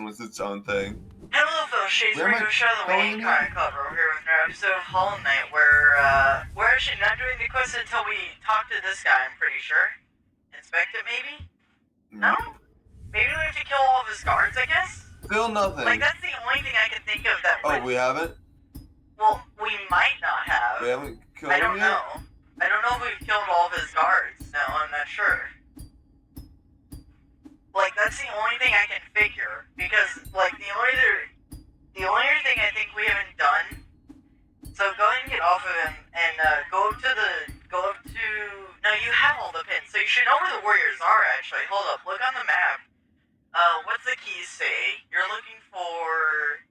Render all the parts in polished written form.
station was its own thing. Hello, folks. Shades Where am Radio I Show the going Wayne now? Comic Club. We're here with another episode of Hollow Knight, where we're actually not doing the quest until we talk to this guy. I'm pretty sure. Inspect it, maybe? No? Maybe we have to kill all of his guards, I guess? Still nothing. Like, that's the only thing I can think of that would... Oh, we haven't? Well, we might not have. We haven't killed I him don't yet? know. I don't know if we've killed all of his guards. No, I'm not sure. Like, that's the only thing I can figure. Because, like, the only other thing I think we haven't done... So go ahead and get off of him and go up to... No, you have all the pins, so you should know where the warriors are, actually. Hold up, look on the map. What's the keys say? You're looking for...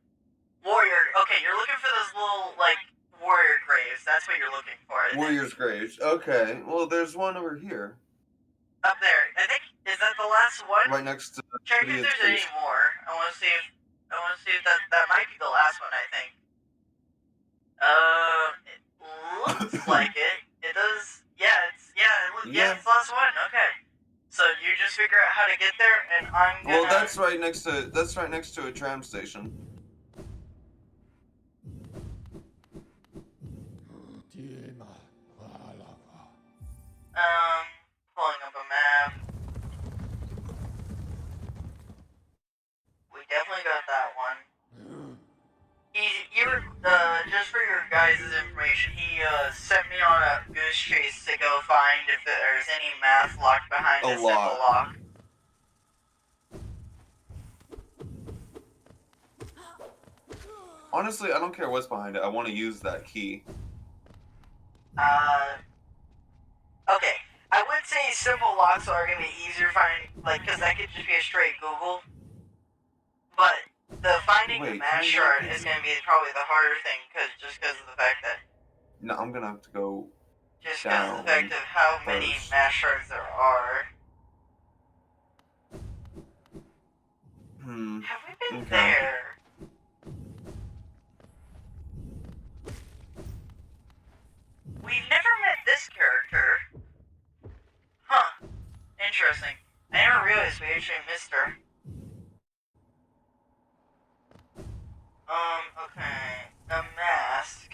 Warrior... Okay, you're looking for those little, like, warrior graves. That's what you're looking for. Warriors' graves. Okay. Well, there's one over here. Up there. I think... Is that the last one? Right next to... Check if there's any more. I want to see if that might be the last one, I think. It looks like it. It does. It's the last one. Okay. So you just figure out how to get there, and I'm gonna... Well, that's right next to a tram station. Pulling up a map. We definitely got that one. Just for your guys' information, he sent me on a goose chase to go find if there's any math locked behind this simple lock. Honestly, I don't care what's behind it. I want to use that key. Okay. I would say simple locks are going to be easier to find, like, because that could just be a straight Google. But the finding the mass shard is going to be probably the harder thing, just because of the fact that... No, I'm going to have to go just because of the fact of how many mass shards there are. Have we been there? We've never met this character. Huh. Interesting. I never realized we actually missed her. Okay. A mask.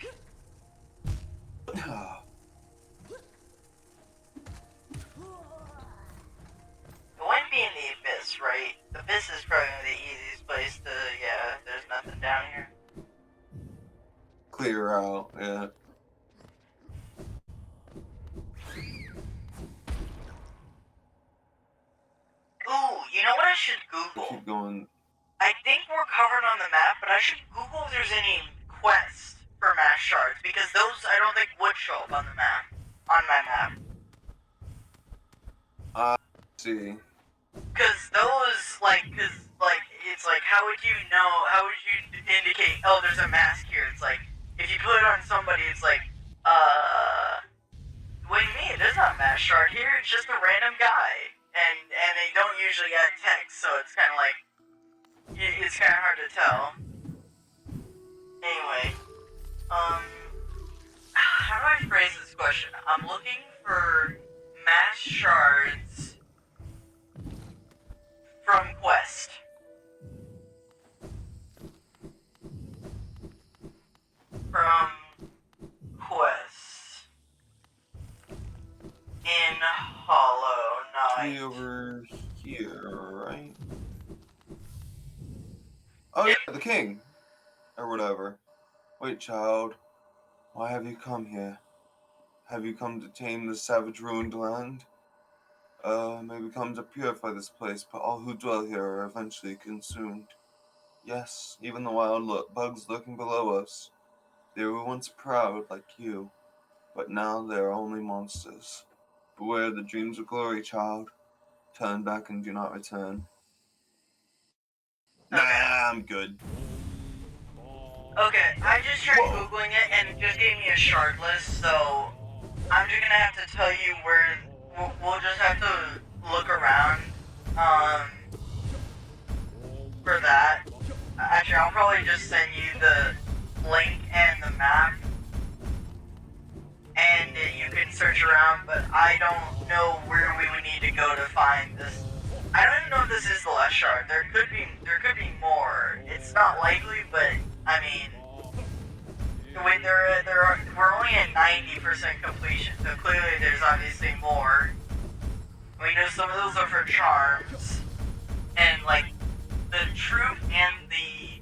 It wouldn't be in the abyss, right? The abyss is probably the easiest place to, there's nothing down here. Clear out, yeah. Ooh, you know what I should Google? Keep going. I think we're covered on the map, but I should Google if there's any quests for mass shards, because those I don't think would show up on the map. On my map. Let's see. Because those, it's like, how would you know, how would you indicate, oh, there's a mask here? It's like, if you put it on somebody, it's like, what do you mean? There's not a mass shard here, it's just a random guy. And they don't usually add text, so it's kind of like, it's kind of hard to tell. Anyway, how do I phrase this question? I'm looking for mass shards from Quest. From Quest. In Hollow Knight. Be over here, right? Oh yeah, the king. Or whatever. Wait, child. Why have you come here? Have you come to tame the savage ruined land? Maybe come to purify this place, but all who dwell here are eventually consumed. Yes, even the wild bugs lurking below us. They were once proud like you, but now they are only monsters. Beware the dreams of glory, child. Turn back and do not return. Nah, I'm good. Okay, I just tried Googling it and it just gave me a shard list, so I'm just gonna have to tell you where, we'll just have to look around, for that. Actually, I'll probably just send you the link and the map, and you can search around, but I don't know where we would need to go to find this. I don't even know if this is the last shard. There could be more. not likely, but I mean, we're only at 90% completion, so clearly there's obviously more. We know some of those are for charms, and like the troop and the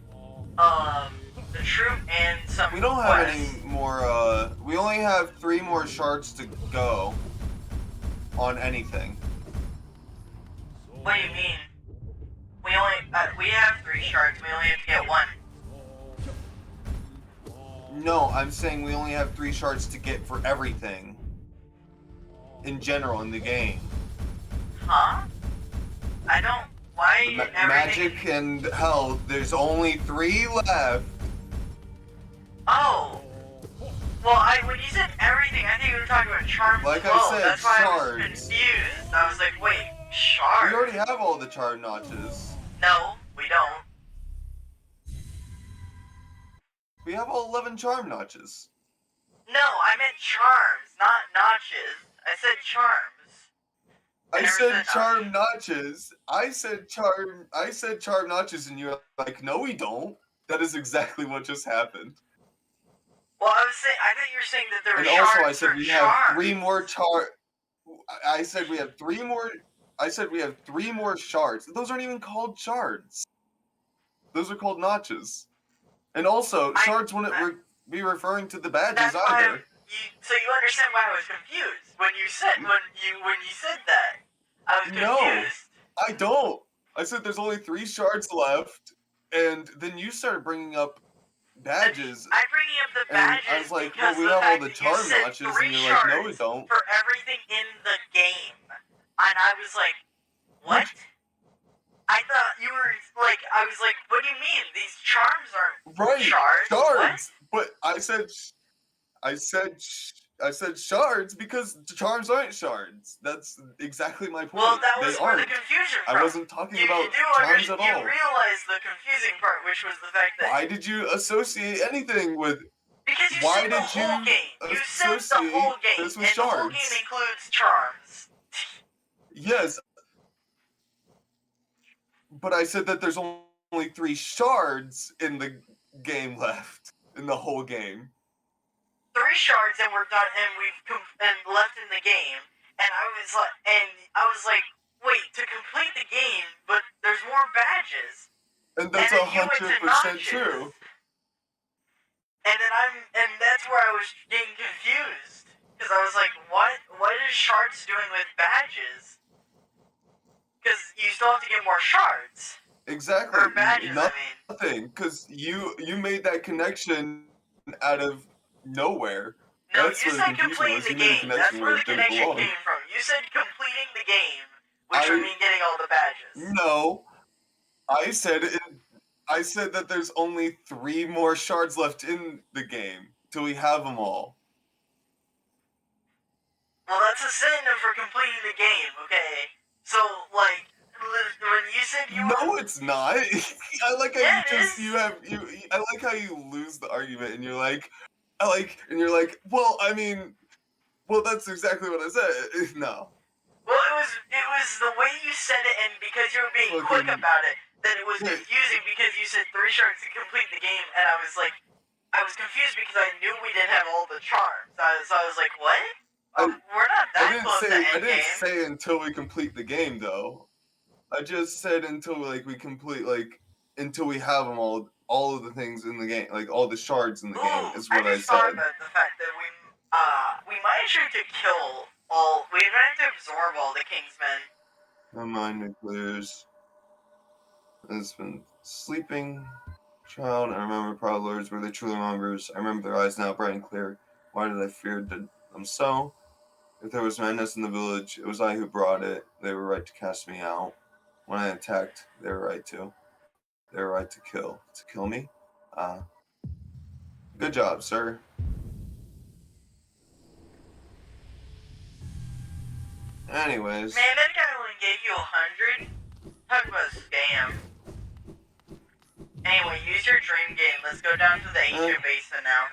troop and some. We don't have quests. any more. We only have 3 more shards to go on anything. What do you mean? We have 3 shards. We only have to get 1. No, I'm saying we only have 3 shards to get for everything. In general, in the game. Huh? I don't. Why everything? Magic and health, there's only 3 left. Oh. Well, when you said everything, I think you were talking about charms Like as well. I said, That's why shards. I was confused. I was like, wait, We shards? already have all the charm notches. No, we don't. We have all 11 charm notches. No, I meant charms, not notches. I said charms. I never said said charm notches. I said charm notches, and you're like, no, we don't. That is exactly what just happened. Well, I thought you were saying that there were And shards also, I said for we charms. have 3 more I said we have 3 more. I said we have 3 more shards. Those aren't even called shards. Those are called notches. And also, shards wouldn't be referring to the badges either. So you understand why I was confused when you said that. I was confused. No, I don't. I said there's only 3 shards left, and then you started bringing up badges. I'm bringing up the badges and I was like, because well, we the have all fact the that you charm said notches, 3 and you're like, no, we shards don't. for everything in the game, and I was like, what? I thought you were like, I was like, what do you mean? These charms aren't shards. Shards. What? But I said shards because charms aren't shards. That's exactly my point. Well, that was they where aren't. the confusion from. I wasn't talking about charms at all. You realized the confusing part, which was the fact that. Why did you associate anything with? Because you Why said the did whole you game. You said the associate whole game, this and with the whole shards? game includes charms. Yes, but I said that there's only 3 shards in the game left in the whole game. 3 shards, and we're done, and and left in the game. And I was like, wait, to complete the game, but there's more badges. And that's 100% true. And that's where I was getting confused. Because I was like, what is shards doing with badges? Because you still have to get more shards. Exactly. Or badges, Nothing. Because you made that connection out of nowhere. No, That's you said completing the game. That's where the connection came from. You said completing the game, which would mean getting all the badges. No. I said that there's only 3 more shards left in the game till we have them all. Well, that's a synonym for completing the game, okay? So, like, when you said you No, it's not. I like how I like how you lose the argument and you're like, well, I mean, that's exactly what I said. No. Well, it was the way you said it, and because you were being quick about it, that it was confusing because you said 3 shards to complete the game, and I was like, I was confused because I knew we didn't have all the charms. So I was like, what? We're not that close to endgame. I didn't say until we complete the game, though. I just said until we complete until we have them all of the things in the game, like all the shards in the game, is what I just said. thought about the fact that we might actually have to kill all. We might have to absorb all the Kingsmen. My mind clears. It's been sleeping. Child, I remember proud lords were they truly members. I remember their eyes now bright and clear. Why did I fear them so? If there was madness in the village, it was I who brought it. They were right to cast me out. When I attacked, they were right to. They were right to kill. To kill me? Good job, sir. Anyways. Man, that guy only gave you 100? Talk about a scam. Anyway, use your dream game. Let's go down to the ancient basin now.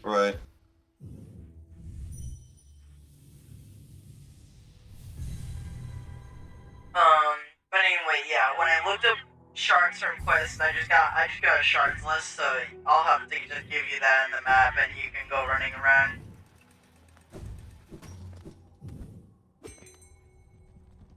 Right. But anyway, looked up sharks from Quest. I just got a sharks list, so I'll have to just give you that in the map, and you can go running around.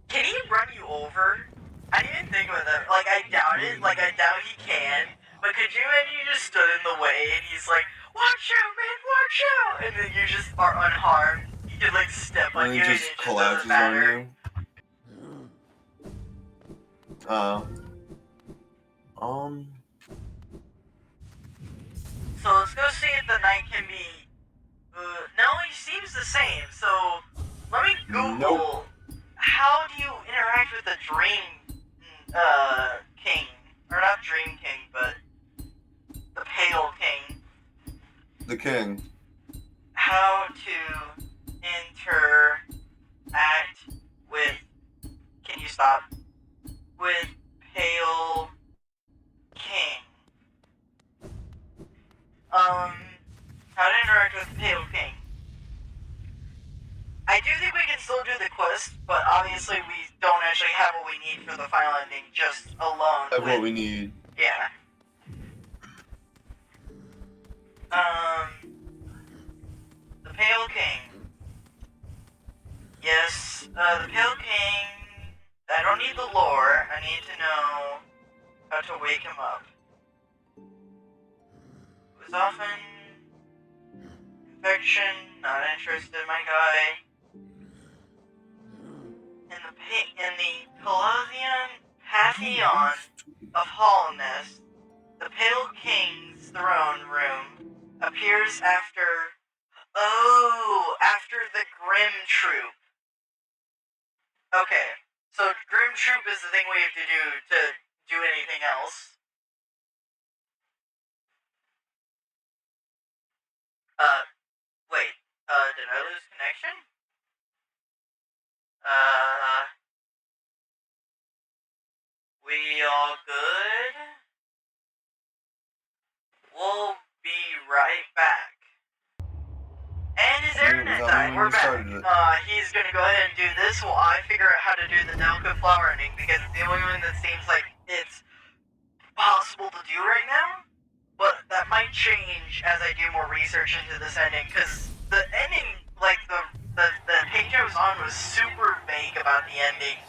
Can he run you over? I didn't even think about that. Like, I doubt it. Like, I doubt he can. But could you imagine you just stood in the way and he's like, "Watch out, man, watch out!" And then you just are unharmed. He could, like, step on And you he and just it just collapses doesn't matter. on you. So let's go see if the knight can be... no, he seems the same. So let me Google Nope. how do you interact with the Dream King. Or not Dream King, but the Pale King. The king. How to interact with... Can you stop? With Pale King. How to interact with Pale King. I do think we can still do the quest, but obviously we don't actually have what we need for the final ending just alone. That's what we need. Yeah. The Pale King. Yes, the Pale King... I don't need the lore, I need to know how to wake him up. It was often... Infection, not interested, my guy. In the Pantheon of Hollowness, the Pale King's throne room appears after the Grim Troop. Okay, so Grim Troop is the thing we have to do anything else. Wait, did I lose connection? We all good? We'll be right back. And his internet died. We're back. He's gonna go ahead and do this while I figure out how to do the delicate flower ending, because it's the only one that seems like it's possible to do right now. But that might change as I do more research into this ending, because the ending, like the page I was on was super vague about the ending.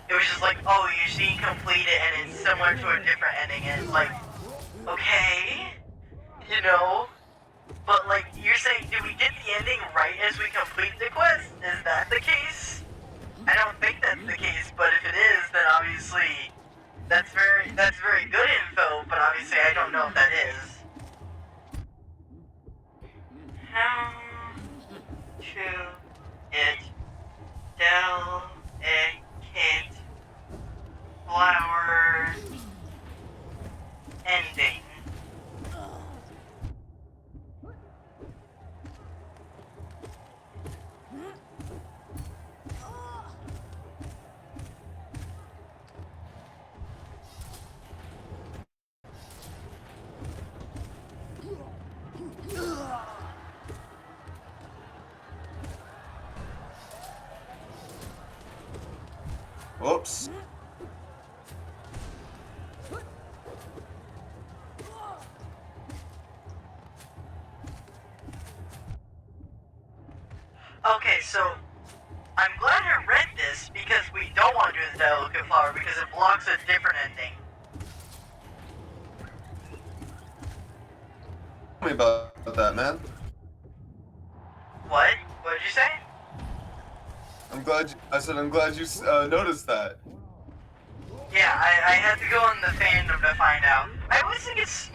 It was just like, oh, you see complete it and it's similar to a different ending, and it's like, okay, you know? But like, you're saying, did we get the ending right as we complete the quest? Is that the case? I don't think that's the case, but if it is, then obviously that's very good info, but obviously I don't know if that is. How to it delicate flower ending. Whoops. Okay, so I'm glad I read this because we don't want to do the delicate flower because it blocks a different ending. Tell me about that, man. What? What did you say? I'm glad you noticed that. Yeah, I had to go in the fandom to find out. I always think it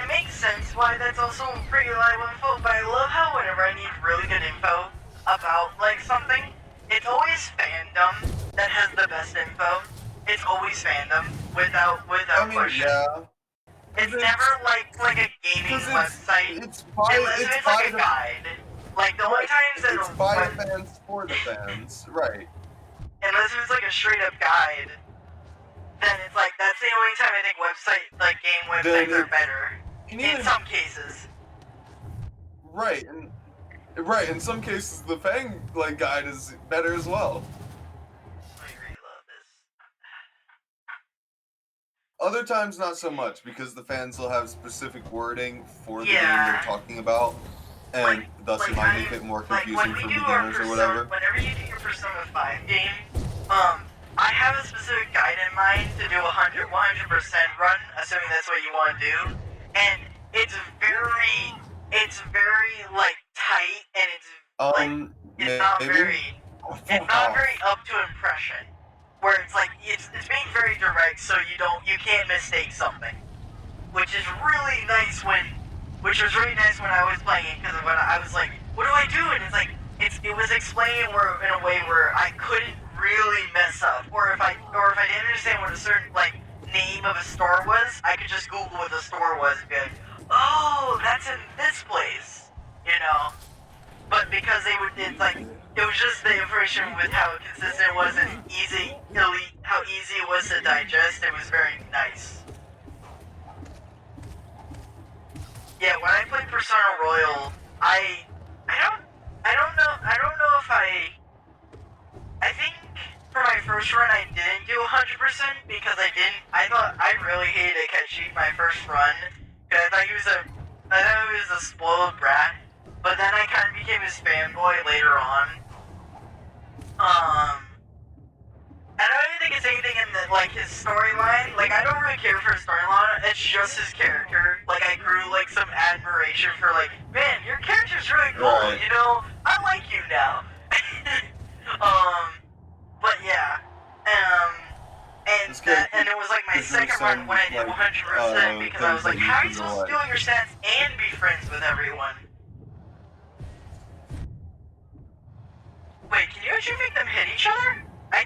makes sense why that's also pretty reliable info, but I love how whenever I need really good info about, like, something, it's always fandom that has the best info. It's always fandom, without question. Yeah. It's never like a gaming website, unless it's like a guide. Like, the only times that it's by the fans for the fans, right? Unless it's like a straight up guide, then it's like that's the only time I think game websites are better. In some cases. Right, and in some cases the fan guide is better as well. Other times, not so much, because the fans will have specific wording for the game they're Yeah. talking about, and thus it might make it more confusing for beginners or whatever. Whenever you do your Persona 5 game, I have a specific guide in mind to do 100% run, assuming that's what you want to do, and it's very, like, tight, and it's not Maybe? it's not very up to impression, where it's like, it's being very direct, so you can't mistake something, which is really nice which was really nice when I was playing it, because when I was like, what do I do? And it's like, it was explained in a way where I couldn't really mess up, or if I didn't understand what a certain, like, name of a store was, I could just Google what the store was and be like, oh, that's in this place, you know? But because it was just the information with how consistent it was and how easy it was to digest, it was very nice. Yeah, when I played Persona Royal, I don't know if I think for my first run I didn't do 100% because I thought I really hated Kechi my first run, because I thought he was a spoiled brat, but then I kind of became his fanboy later on. I don't even think it's anything in his storyline. Like, I don't really care for his storyline. It's just his character. Like, I grew, like, some admiration for, like, man, your character's really cool, Right. you know? I like you now. But yeah. And it was, like, my second run when I did 100% because I was like, how are you supposed to do all your stats and be friends with everyone? Wait, can you actually make them hit each other? I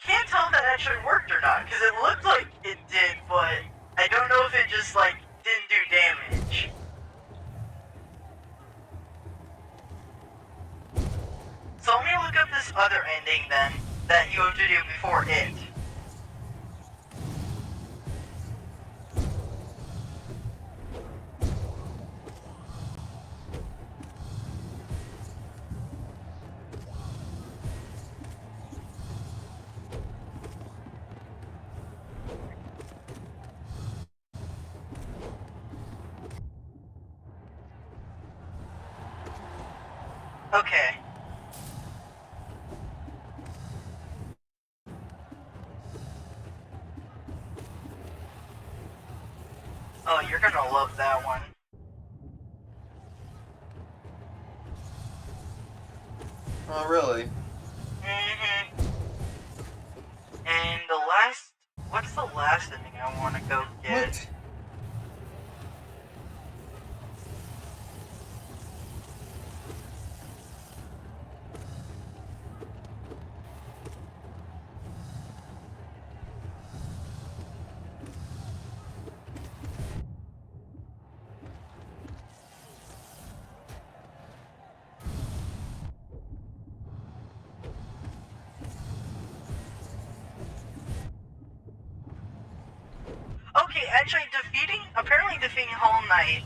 can't tell if that actually worked or not, because it looked like it did, but I don't know if it just, like, didn't do damage. So let me look up this other ending, then, that you have to do before it. Okay. Oh, you're gonna love that one. Oh, really? Mm-hmm. And what's the last ending I want to go get? What? Okay, actually, apparently defeating Hollow Knight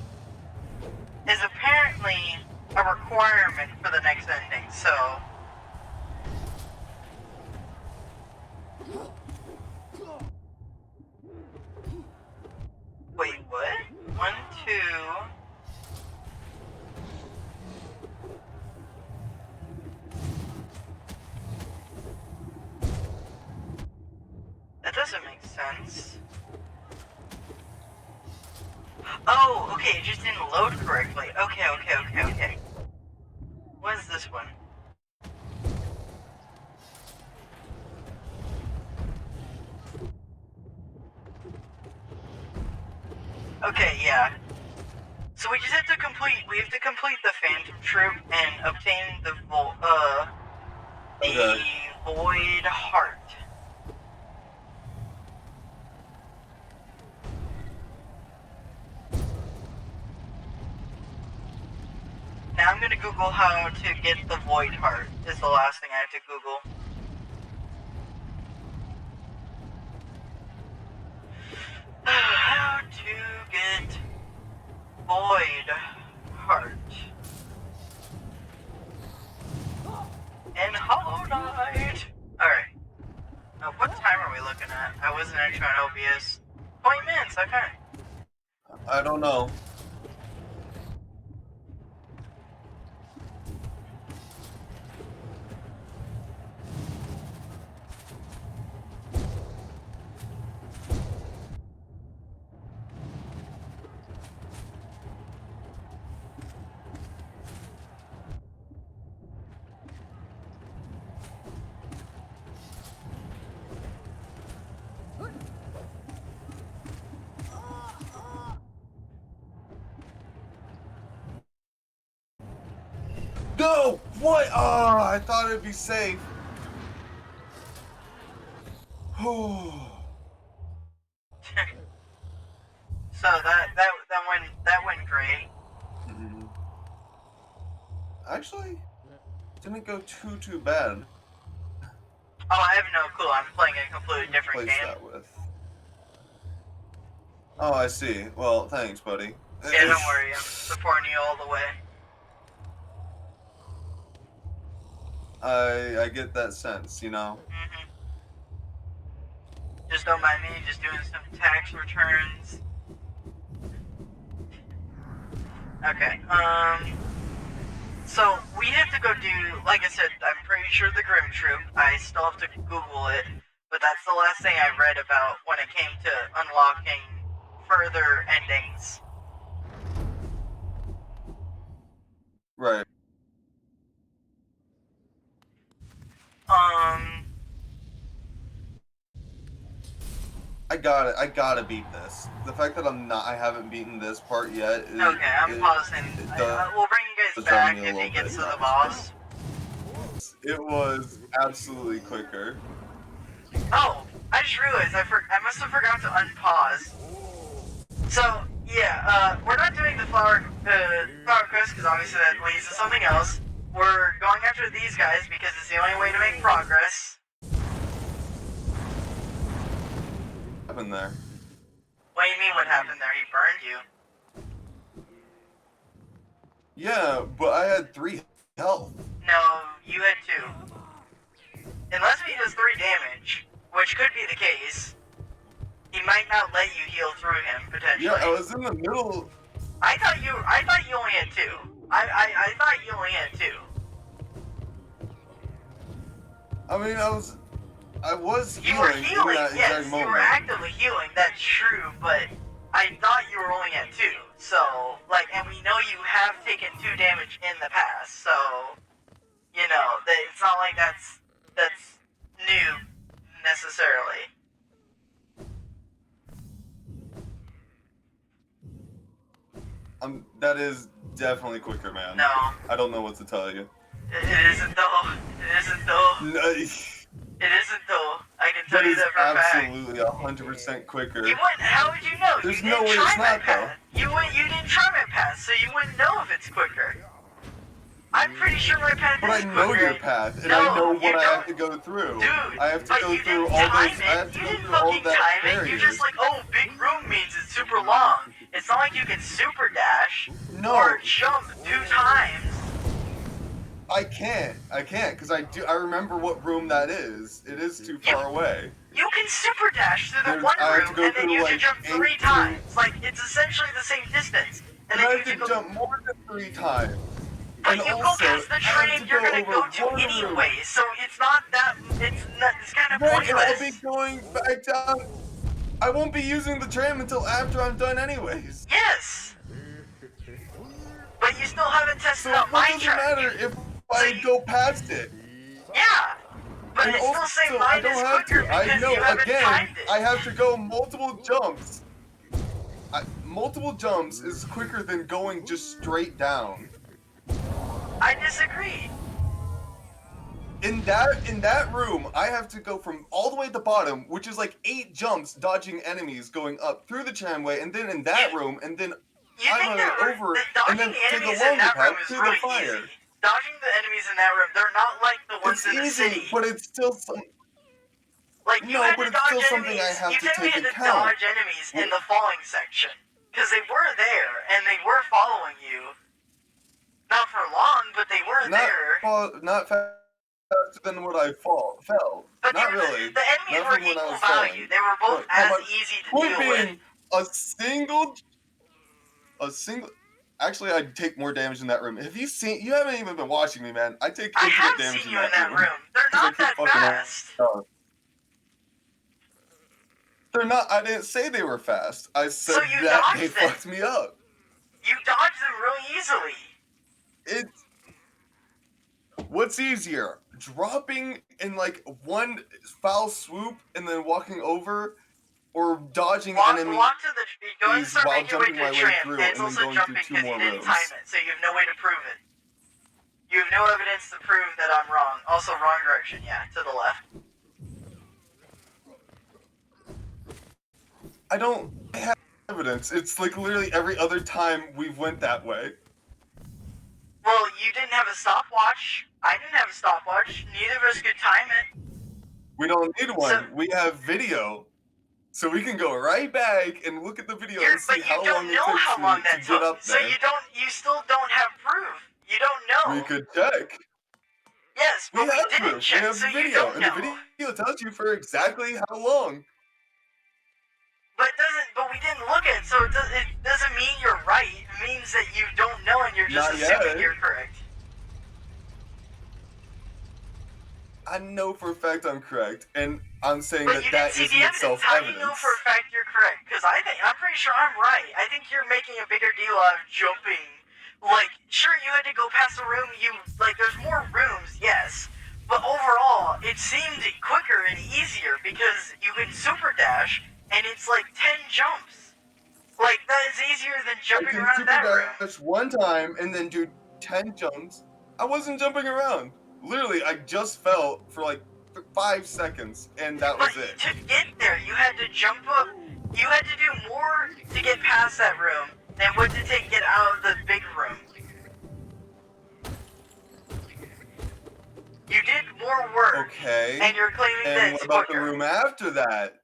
is apparently a requirement for the next ending, so... Wait, what? 1, 2... That doesn't make sense. Oh, okay, it just didn't load correctly. Okay. What is this one? Okay, yeah. So we have to complete the Phantom Troop and obtain the Void Heart. Now I'm gonna Google how to get the Void Heart, is the last thing I have to Google. How to get Void Heart. And Hollow Knight! Alright. What time are we we looking at? I wasn't actually on OBS. 20 minutes, okay. I don't know. No! What? Oh, I thought it'd be safe. So that went great. Actually, didn't go too bad. Oh, I have no clue. I'm playing a completely different Place game. that with. Oh, I see. Well, thanks, buddy. Yeah, don't worry. I'm supporting you all the way. I get that sense, you know. Mm-hmm. Just don't mind me. Just doing some tax returns. Okay. So we have to go do. Like I said, I'm pretty sure the Grim Troop. I still have to Google it, but that's the last thing I read about when it came to unlocking further endings. Right. I got it. I gotta beat this. The fact that I haven't beaten this part yet. Okay, I'm pausing. We'll bring you guys back if he gets to the boss. It was absolutely quicker. Oh, I just realized I must have forgot to unpause. So yeah, we're not doing the flower quest because obviously that leads to something else. We're going after these guys because it's the only way to make progress. What happened there? What do you mean what happened there? He burned you. Yeah, but I had 3 health. No, you had 2. Unless he does 3 damage, which could be the case. He might not let you heal through him, potentially. Yeah, I was in the middle. I thought you only had 2. I thought you only had 2. I mean, I was You were healing healing, in that yes, exact moment. you were actively healing, that's true, but I thought you were only at 2. So, like, and we know you have taken 2 damage in the past, so, you know, it's not like that's new, necessarily. That is definitely quicker, man. No. I don't know what to tell you. It isn't though. It isn't though. No, It isn't though. I can tell that you is that for a fact. absolutely 100% quicker. You wouldn't. How would you know? There's you no didn't way try it's my not, path. You didn't try my path, so you wouldn't know if it's quicker. I'm pretty sure my path But is I know quicker. your path, and No, I know you what I don't. have to go through. Dude, I have to but go you through didn't all time those. it. I have to You go didn't through all fucking that time it. barriers. You're just like, oh, big room means it's super long. It's not like you can super dash or jump 2 times. I can't, because I remember what room that is. It is too far away. You can super dash through the one room and then you can jump 3 times. Like, it's essentially the same distance. And then I you have to go jump more than 3 times. But And you go also, past the I have train to you're gonna over go to one anyway, room. so it's not that, it's kind of Right, and I'll be pointless. going back down. I won't be using the tram until after I'm done anyways. Yes! But you still haven't tested So out what my does it track. matter if I go past it? Yeah! But And it's still saying also, I mine don't is have quicker to. I because know, you haven't again, timed it. I have to go multiple jumps. Multiple jumps is quicker than going just straight down. I disagree. In that room, I have to go from all the way at the bottom, which is like 8 jumps dodging enemies going up through the tramway, and then in that room, and then I'm over, and then take a longer path to the fire. Easy. Dodging the enemies in that room, they're not like the ones in the city. But it's still some. Like, you had to dodge something I enemies. have You to definitely take had to account. dodge enemies in the falling section. Because they were there, and they were following you. Not for long, but they were there. Not fast faster than what I felt. But Not really. the enemies Not were from when I equal was value. falling. They were both Look, how as much? easy to Point deal with. being, a single. Actually, I'd take more damage in that room. Have you seen? You haven't even been watching me, man. I take I infinite have damage seen in you in that that room. They're 'cause I not keep that fucking fast. up. They're not. I didn't say they were fast. I said So you that they dodged them. fucked me up. You dodged them really easily. It's what's easier, dropping in like one foul swoop and then walking over, or dodging Walk enemies to the. Go and start while making your way jumping to the my way tram. through And it's and then also going through jumping 2 because you more didn't time rooms. it, so you have no way to prove it. You have no evidence to prove that I'm wrong. Also, wrong direction. Yeah, to the left. I don't have evidence. It's like literally every other time we've went that way. Well, you didn't have a stopwatch. I didn't have a stopwatch. Neither of us could time it. We don't need one. So- We have video. So we can go right back and look at the video and see But you how long don't it know takes how me long to that get took. up So there. you still don't have proof. You don't know. We could check. Yes, We but we have didn't proof. check, We have so you video, don't and know. the video tells you for exactly how long. But it doesn't. But we didn't look at it, so it doesn't mean you're right. It means that you don't know, and you're just Not assuming yet. you're correct. I know for a fact I'm correct, and I'm saying But that you that didn't see isn't the evidence. itself How do evidence. you know for a fact you're correct? Because I'm pretty sure I'm right. I think you're making a bigger deal out of jumping. Like, sure, you had to go past a room. There's more rooms, yes. But overall, it seemed quicker and easier because you can super dash, and it's like 10 jumps. Like, that is easier than I jumping can around super that room. dash one time and then do 10 jumps. I wasn't jumping around. Literally, I just fell for like 5 seconds, and that was it. To get there, you had to jump up. You had to do more to get past that room than what to get out of the big room. You did more work. Okay. And you're claiming that And it's what about quicker. the room after that?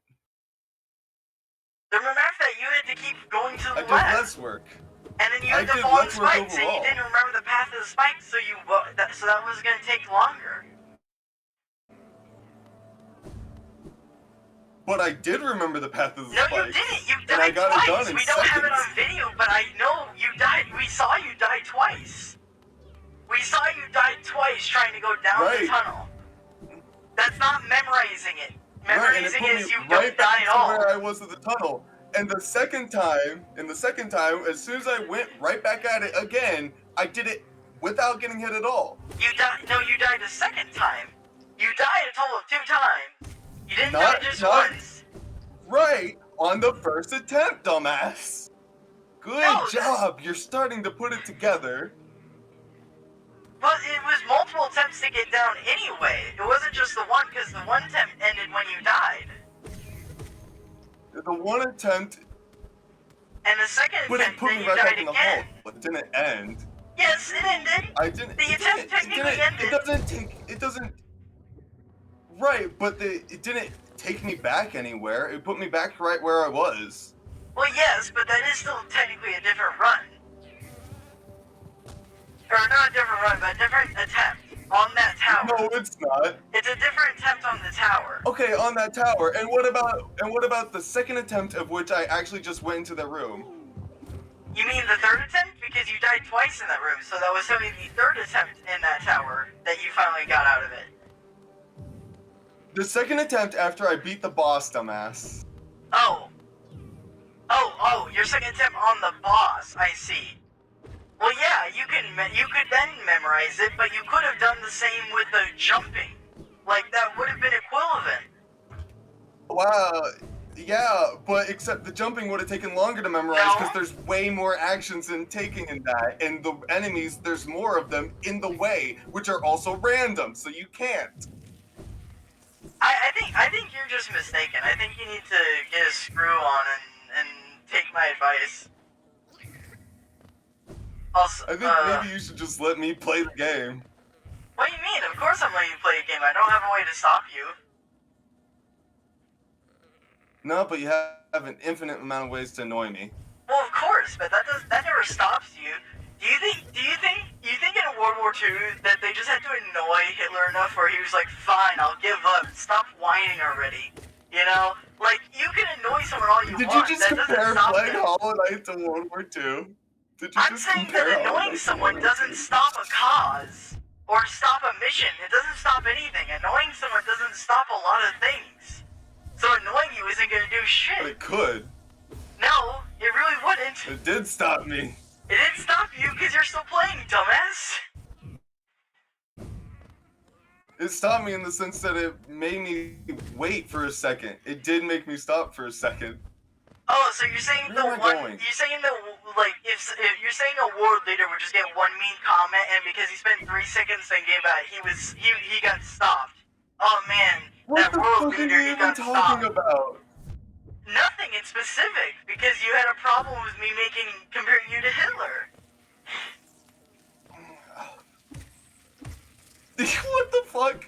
The room after that, you had to keep going to the I did left. less work. And then you had to did fall on less work spikes, and you overall. didn't remember the path of the spikes, so that was going to take longer. But I did remember the path of the No, spikes. you didn't. You And I died got twice. it done in We don't have it seconds. on video, but I know you died. We saw you die twice. We saw you die twice trying to go down the Right. tunnel. That's not memorizing it. Right, and it Memorizing put is me you right don't die back at to all. where I was at the tunnel. And the second time, as soon as I went right back at it again, I did it without getting hit at all. You died. No, you died a second time. You died a total of 2 times. You didn't die just once. Right on the first attempt, dumbass. Good job. You're starting to put it together. But it was multiple attempts to get down anyway. It wasn't just the one, because the one attempt ended when you died. The one attempt, And the second but attempt, it put then me you right died back in the hole. again. It didn't end. Yes, it ended. I didn't. The attempt technically ended. It doesn't. Right, but it didn't take me back anywhere. It put me back right where I was. Well, yes, but that is still technically a different run. Or not a different run, but a different attempt on that tower. No, it's not. It's a different attempt on the tower. Okay, on that tower. And what about the second attempt of which I actually just went into the room? You mean the third attempt? Because you died twice in that room, so that was only the third attempt in that tower that you finally got out of it. The second attempt after I beat the boss, dumbass. Oh, your second attempt on the boss, I see. Well, yeah, you could then memorize it, but you could have done the same with the jumping. Like, that would have been equivalent. Wow. Yeah, but except the jumping would have taken longer to memorize because there's way more actions than taking in that. And the enemies, there's more of them in the way, which are also random, so you can't. I think you're just mistaken. I think you need to get a screw on and take my advice. Also, I think maybe you should just let me play the game. What do you mean? Of course I'm letting you play a game. I don't have a way to stop you. No, but you have an infinite amount of ways to annoy me. Well, of course, but that never stops you. Do you think you think in World War II that they just had to annoy Hitler enough where he was like, fine, I'll give up. Stop whining already. You know? Like, you can annoy someone all you Did want. you just That doesn't compare stop playing them. Hollow Knight to World War II? Did you I'm just saying that compare Hollow annoying Knight to someone World War doesn't II? stop a cause. Or stop a mission. It doesn't stop anything. Annoying someone doesn't stop a lot of things. So annoying you isn't gonna do shit. But it could. No, it really wouldn't. It did stop me. It didn't stop you because you're still playing, dumbass. It stopped me in the sense that it made me wait for a second. It did make me stop for a second. Oh, so you're saying Where am I going? you're saying that, like, if you're saying a world leader would just get one mean comment, and because he spent 3 seconds thinking about it, he got stopped. Oh man, What that the world fuck are leader, you he even got talking stopped. about? Nothing in specific, because you had a problem with me comparing you to Hitler. What the fuck?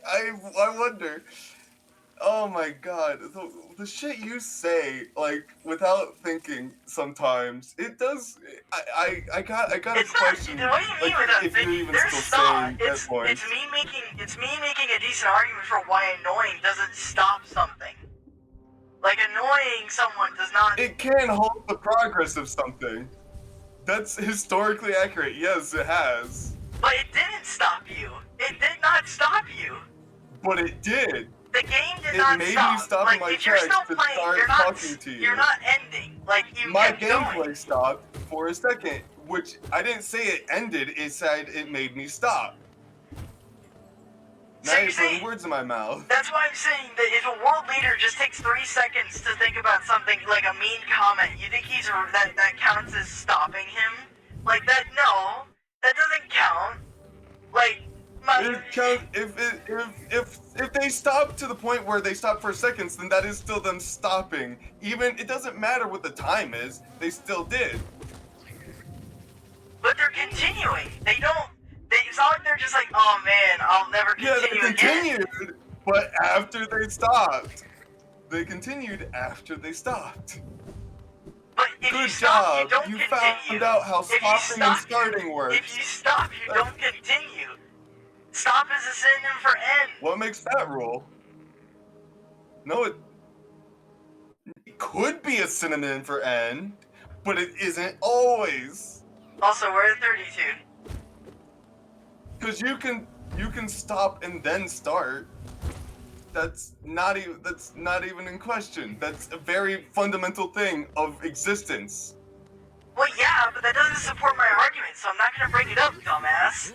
I wonder. Oh my god, the shit you say, like, without thinking sometimes, it does. I got a It's question. not. What do you mean Like, without if you're thinking? even There's still saying that It's point. me making a decent argument for why annoying doesn't stop something. Like, annoying someone does not. It can halt the progress of something. That's historically accurate. Yes, it has. But it didn't stop you. It did not stop you. But it did. The game did It not made stop. me stop Like, in my if you're tracks still to playing, start talking to you. You're not ending. Like, you My kept gameplay going. stopped for a second, which I didn't say it ended. It said it made me stop. So Now you're you're putting saying, words in my mouth. that's why I'm saying that if a world leader just takes 3 seconds to think about something like a mean comment, you think that counts as stopping him? Like that? No, that doesn't count. Like, It counts if they stop to the point where they stop for seconds, then that is still them stopping. Even it doesn't matter what the time is, they still did. but they're continuing. They don't. It's not like they're just like, oh man, I'll never Yeah, they continue again. continued, but after they stopped. They continued after they stopped. But if Good you stop, you job. don't You continue. found out how If you stopping and stop, starting works. if you stop, you don't continue. Stop is a synonym for end. What makes that rule? No, it could be a synonym for end, but it isn't always. Also, we're at 32. Because you can stop and then start. That's not even in question. That's a very fundamental thing of existence. Well, yeah, but that doesn't support my argument, so I'm not gonna bring it up, dumbass.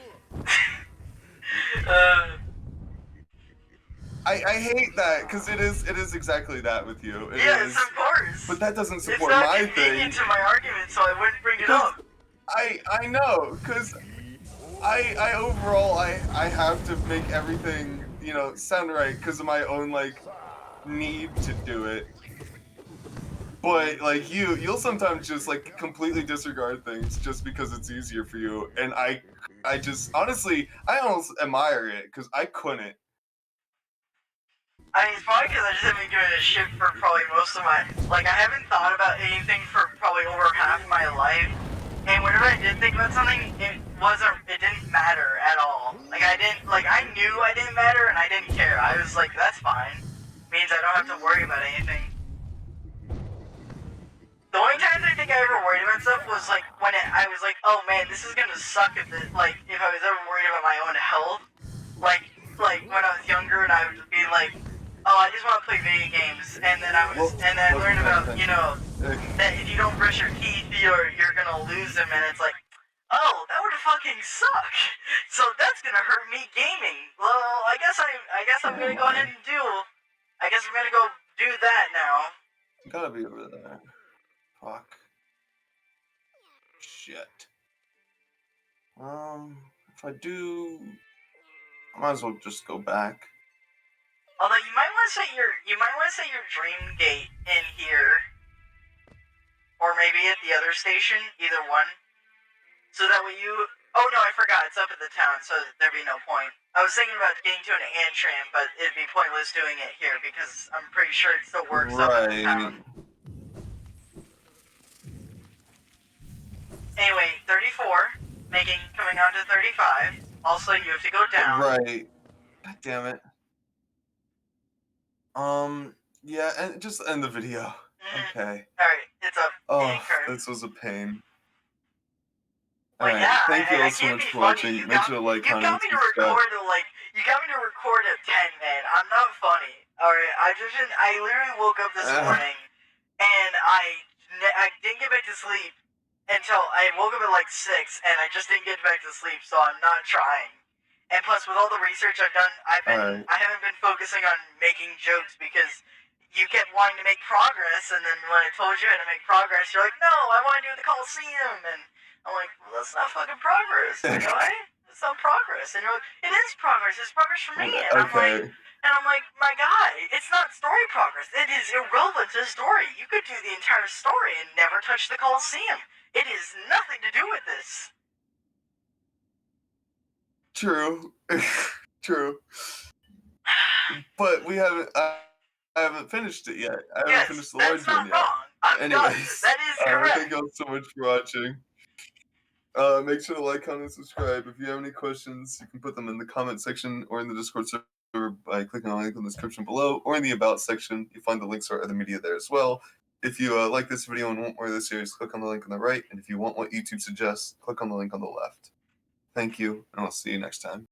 I hate that because it is exactly that with you. It yes, is. of course. But that doesn't It's support not my convenient thing. to my argument, so I wouldn't bring it up. I know, because I overall I have to make everything, sound right because of my own like need to do it. But like you'll sometimes just like completely disregard things just because it's easier for you, and I just honestly I almost admire it because I couldn't. I mean, it's probably because I just haven't given a shit for probably most of my... Like, I haven't thought about anything for probably over half my life. And whenever I did think about something, it didn't matter at all. Like, I knew I didn't matter and I didn't care. I was like, that's fine. Means I don't have to worry about anything. The only times I think I ever worried about stuff was like when I was like, oh man, this is gonna suck if I was ever worried about my own health. Like when I was younger and I would be like, oh, I just want to play video games, and then I learned about, that if you don't brush your teeth, you're gonna lose them, and it's like, oh, that would fucking suck. So that's gonna hurt me gaming. Well, I guess I'm gonna go ahead and I guess I'm gonna go do that now. Gotta be over there. Fuck. Shit. If I do, I might as well just go back. Although you might want to set your dream gate in here, or maybe at the other station, either one. So that way you. Oh no, I forgot. It's up at the town, so there'd be no point. I was thinking about getting to an ant tram, but it'd be pointless doing it here because I'm pretty sure it still works up at the town. Anyway, 34, coming on to 35. Also, you have to go down. Right. God damn it. Yeah, and just end the video. Okay. Alright, it's up. Oh, Hitting curve. this was a pain. But Alright, yeah, thank you I all so can't much be for funny. watching. Make sure to like, You comment, got and me to subscribe. record you got me to record at 10, man. I'm not funny. Alright, I literally woke up this morning and I didn't get back to sleep until I woke up at like 6 and I just didn't get back to sleep, so I'm not trying. And plus, with all the research I've done, Alright. I haven't been focusing on making jokes because you kept wanting to make progress, and then when I told you how to make progress, you're like, no, I want to do the Coliseum, and I'm like, well, that's not fucking progress, guy. It's not progress, and you're like, it is progress. It's progress for me, and Okay. I'm like, my guy, it's not story progress. It is irrelevant to the story. You could do the entire story and never touch the Coliseum. It has nothing to do with this. True. True. But we haven't. I haven't finished it yet. I haven't finished the large one yet. Wrong. I'm done. Anyways, That is correct. thank you all so much for watching. Make sure to like, comment, and subscribe. If you have any questions, you can put them in the comment section or in the Discord server by clicking on the link in the description below, or in the About section. You'll find the links to our other media there as well. If you like this video and want more of this series, click on the link on the right. And if you want what YouTube suggests, click on the link on the left. Thank you, and I'll see you next time.